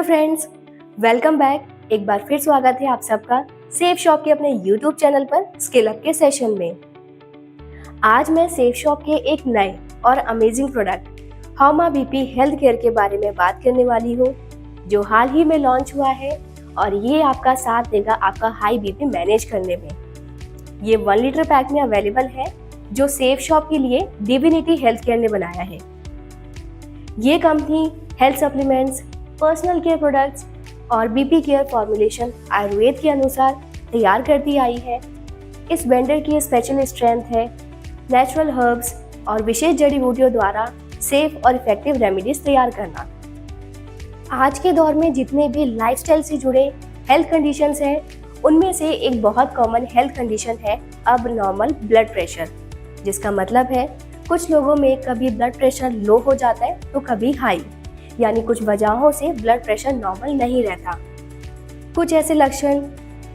Hello friends, welcome back. एक बार फिर स्वागत है आप सबका सेफ शॉप के अपने यूट्यूब चैनल पर स्किल अप के सेशन में। आज मैं सेफ शॉप के एक नए और अमेजिंग प्रोडक्ट हॉमा बीपी हेल्थ केयर के बारे में बात करने वाली हूँ, जो हाल ही में लॉन्च हुआ है और ये आपका साथ देगा आपका हाई बीपी मैनेज करने में। ये 1 लीटर पैक में अवेलेबल है, जो सेफ शॉप के लिए डिविनिटी हेल्थ केयर ने बनाया है। ये company health supplements, personal care products और बीपी केयर फॉर्मुलेशन आयुर्वेद के अनुसार तैयार करती आई है। इस वेंडर की स्पेशल स्ट्रेंथ है नेचुरल हर्ब्स और विशेष जड़ी बूटियों द्वारा सेफ और इफेक्टिव रेमेडीज तैयार करना। आज के दौर में जितने भी लाइफस्टाइल से जुड़े हेल्थ कंडीशंस हैं, उनमें से एक बहुत कॉमन हेल्थ कंडीशन है अब नॉर्मल ब्लड प्रेशर, जिसका मतलब है कुछ लोगों में कभी ब्लड प्रेशर लो हो जाता है तो कभी हाई, यानी कुछ वजहों से ब्लड प्रेशर नॉर्मल नहीं रहता। कुछ ऐसे लक्षण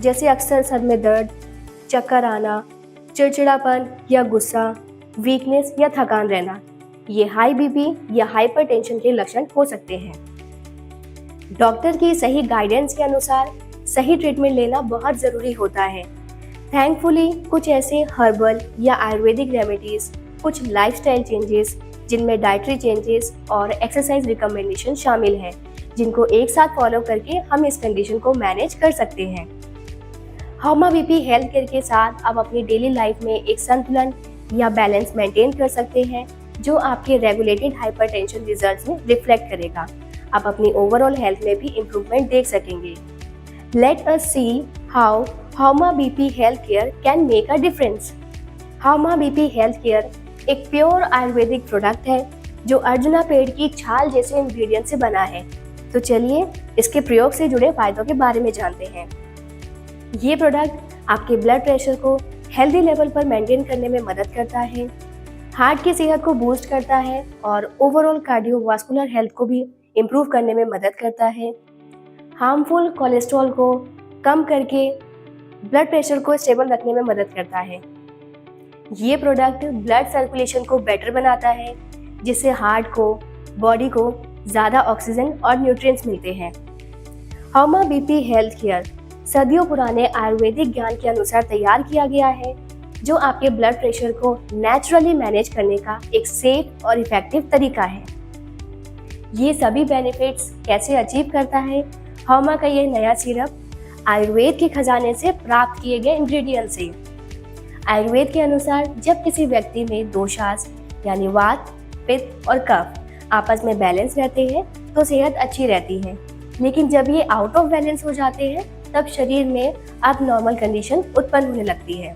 जैसे अक्सर सर में दर्द, चक्कर आना, चिड़चिड़ापन या गुस्सा, वीकनेस या थकान रहना, ये हाई बीपी या हाइपरटेंशन के लक्षण हो सकते हैं। डॉक्टर की सही गाइडेंस के अनुसार सही ट्रीटमेंट लेना बहुत ज़रूरी होता है। थैंकफुली कुछ ऐसे हर्बल या आयुर्वेदिक रेमेडीज, कुछ लाइफस्टाइल चेंजेस जिनमें डाइटरी चेंजेस और एक्सरसाइज रिकमेंडेशन शामिल हैं, जिनको एक साथ फॉलो करके हम इस कंडीशन को मैनेज कर सकते हैं। हॉमा बीपी हेल्थ केयर के साथ आप अपनी डेली लाइफ में एक संतुलन या बैलेंस मेंटेन कर सकते हैं, जो आपके रेगुलेटेड हाइपरटेंशन रिजल्ट्स में रिफ्लेक्ट करेगा। आप अपनी ओवरऑल हेल्थ में भी इम्प्रूवमेंट देख सकेंगे। लेट अस सी हाउ हॉमा BP health care can make a difference. हॉमा बीपी हेल्थ केयर एक प्योर आयुर्वेदिक प्रोडक्ट है, जो अर्जुना पेड़ की छाल जैसे इंग्रेडिएंट से बना है। तो चलिए इसके प्रयोग से जुड़े फायदों के बारे में जानते हैं। ये प्रोडक्ट आपके ब्लड प्रेशर को हेल्दी लेवल पर मेंटेन करने में मदद करता है, हार्ट की सेहत को बूस्ट करता है और ओवरऑल कार्डियोवास्कुलर हेल्थ को भी इम्प्रूव करने में मदद करता है। हार्मफुल कोलेस्ट्रॉल को कम करके ब्लड प्रेशर को स्टेबल रखने में मदद करता है। ये प्रोडक्ट ब्लड सर्कुलेशन को बेटर बनाता है, जिससे हार्ट को, बॉडी को ज़्यादा ऑक्सीजन और न्यूट्रिएंट्स मिलते हैं। हॉमा बीपी हेल्थ केयर सदियों पुराने आयुर्वेदिक ज्ञान के अनुसार तैयार किया गया है, जो आपके ब्लड प्रेशर को नेचुरली मैनेज करने का एक सेफ और इफेक्टिव तरीका है। ये सभी बेनिफिट्स कैसे अचीव करता है हॉमा का ये नया सिरप आयुर्वेद के खजाने से प्राप्त किए गए इंग्रेडिएंट से। आयुर्वेद के अनुसार जब किसी व्यक्ति में दोषास यानी वात, पित्त और कफ आपस में बैलेंस रहते हैं तो सेहत अच्छी रहती है, लेकिन जब ये आउट ऑफ बैलेंस हो जाते हैं तब शरीर में अब नॉर्मल कंडीशन उत्पन्न होने लगती है।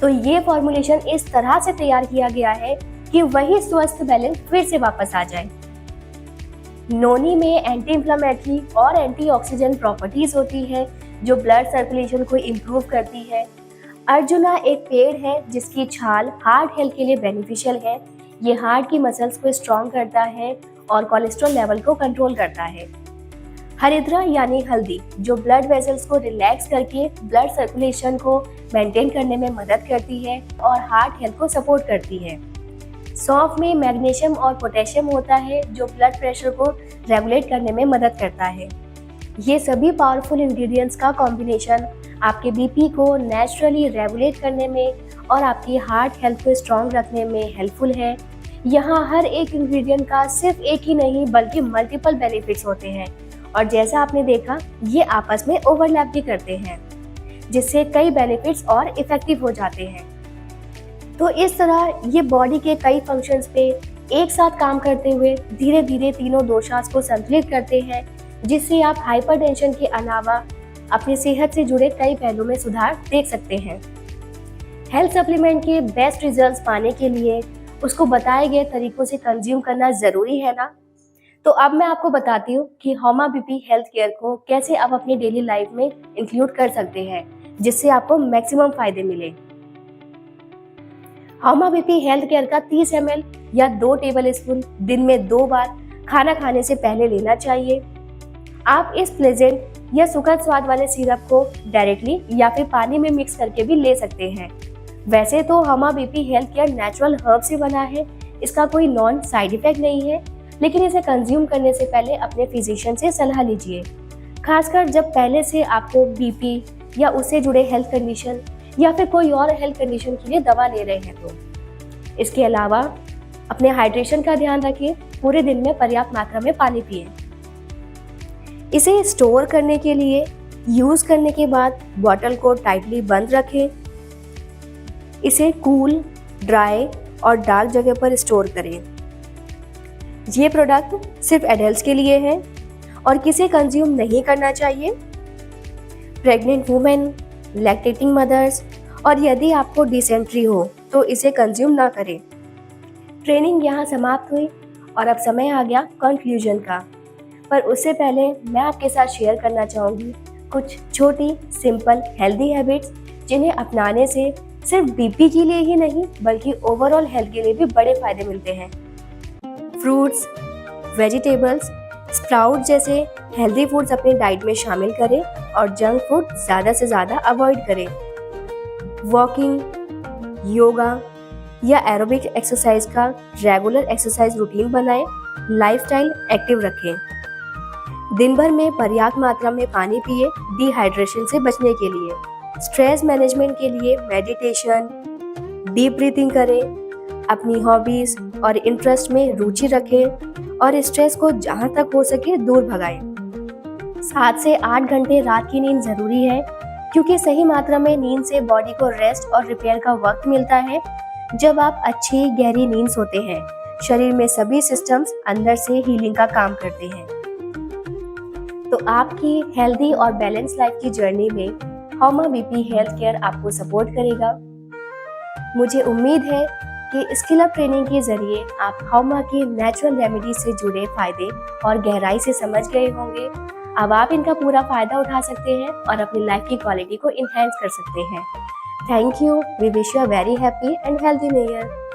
तो ये फॉर्मुलेशन इस तरह से तैयार किया गया है कि वही स्वस्थ बैलेंस फिर से वापस आ जाए। नोनी में एंटी इंफ्लेमेटरी और एंटीऑक्सीडेंट प्रॉपर्टीज होती है, जो ब्लड सर्कुलेशन को इम्प्रूव करती है। अर्जुना एक पेड़ है जिसकी छाल हार्ट हेल्थ के लिए बेनिफिशियल है। ये हार्ट की मसल्स को स्ट्रॉन्ग करता है और कोलेस्ट्रॉल लेवल को कंट्रोल करता है। हरिद्रा यानी हल्दी, जो ब्लड वेसल्स को रिलैक्स करके ब्लड सर्कुलेशन को मेंटेन करने में मदद करती है और हार्ट हेल्थ को सपोर्ट करती है। सौंफ में मैग्नीशियम और पोटेशियम होता है, जो ब्लड प्रेशर को रेगुलेट करने में मदद करता है। ये सभी पावरफुल इंग्रेडिएंट्स का कॉम्बिनेशन आपके बीपी को नेचुरली रेगुलेट करने में और आपकी हार्ट हेल्थ को स्ट्रॉन्ग रखने में हेल्पफुल है। यहाँ हर एक इंग्रेडिएंट का सिर्फ एक ही नहीं बल्कि मल्टीपल बेनिफिट्स होते हैं, और जैसा आपने देखा ये आपस में ओवरलैप भी करते हैं, जिससे कई बेनिफिट्स और इफेक्टिव हो जाते हैं। तो इस तरह ये बॉडी के कई फंक्शंस पे एक साथ काम करते हुए धीरे धीरे तीनों दोषास को संतुलित करते हैं, जिससे आप हाइपरटेंशन के अलावा अपनी सेहत से जुड़े कई पहलुओं में सुधार देख सकते हैं। हेल्थ सप्लीमेंट के बेस्ट रिजल्ट्स पाने के लिए उसको बताए गए तरीकों से कंज्यूम करना ज़रूरी है ना। तो अब मैं आपको बताती हूँ कि हॉमा बीपी हेल्थ केयर को कैसे आप अपनी डेली लाइफ में इंक्लूड कर सकते हैं, जिससे आपको मैक्सिमम फायदे मिले। हॉमा बीपी हेल्थ केयर का 30 ml या 2 टेबल स्पून दिन में 2 बार खाना खाने से पहले लेना चाहिए। आप इस प्लेजेंट या सुखद स्वाद वाले सिरप को डायरेक्टली या फिर पानी में मिक्स करके भी ले सकते हैं। वैसे तो हॉमा BP health care natural herb से बना है, इसका कोई नॉन साइड इफेक्ट नहीं है, लेकिन इसे कंज्यूम करने से पहले अपने फिजिशियन से सलाह लीजिए, खासकर जब पहले से आपको बीपी या उससे जुड़े हेल्थ कंडीशन या फिर कोई और हेल्थ कंडीशन के लिए दवा ले रहे हैं तो। इसके अलावा अपने हाइड्रेशन का ध्यान रखें, पूरे दिन में पर्याप्त मात्रा में पानी पिएं। इसे स्टोर करने के लिए यूज करने के बाद बॉटल को टाइटली बंद रखें। इसे कूल, ड्राई और डार्क जगह पर स्टोर करें। ये प्रोडक्ट सिर्फ एडल्ट्स के लिए है और किसे कंज्यूम नहीं करना चाहिए। प्रेग्नेंट वुमेन, लैक्टेटिंग मदर्स और यदि आपको डिसेंट्री हो तो इसे कंज्यूम ना करें। ट्रेनिंग यहाँ समाप्त हुई और अब समय आ गया कंक्लूजन का। पर उससे पहले मैं आपके साथ शेयर करना चाहूँगी कुछ छोटी, सिंपल, हेल्दी हैबिट्स जिन्हें अपनाने से सिर्फ बीपी के लिए ही नहीं बल्कि ओवरऑल हेल्थ के लिए भी बड़े फायदे मिलते हैं। फ्रूट्स, वेजिटेबल्स, स्प्राउट जैसे हेल्दी फूड्स अपनी डाइट में शामिल करें और जंक फूड ज़्यादा से ज़्यादा अवॉइड करें। वॉकिंग, योगा या एरोबिक एक्सरसाइज का रेगुलर एक्सरसाइज रूटीन बनाएं। लाइफस्टाइल एक्टिव रखें। दिन भर में पर्याप्त मात्रा में पानी पिए डिहाइड्रेशन से बचने के लिए। स्ट्रेस मैनेजमेंट के लिए मेडिटेशन, डीप ब्रीथिंग करें। अपनी हॉबीज और इंटरेस्ट में रुचि रखें और स्ट्रेस को जहां तक हो सके दूर भगाएं। 7 से 8 घंटे रात की नींद जरूरी है क्योंकि सही मात्रा में नींद से बॉडी को रेस्ट और रिपेयर का वक्त मिलता है। जब आप अच्छी गहरी नींद सोते हैं, शरीर में सभी सिस्टम्स अंदर से हीलिंग का काम करते हैं। तो आपकी हेल्दी और बैलेंस लाइफ की जर्नी में हौमा बीपी हेल्थ केयर आपको सपोर्ट करेगा। मुझे उम्मीद है कि स्किल अप ट्रेनिंग के जरिए आप हौमा की नेचुरल रेमेडी से जुड़े फायदे और गहराई से समझ गए होंगे। अब आप इनका पूरा फायदा उठा सकते हैं और अपनी लाइफ की क्वालिटी को इनहेंस कर सकते हैं। Thank you. We wish you a very happy and healthy new year.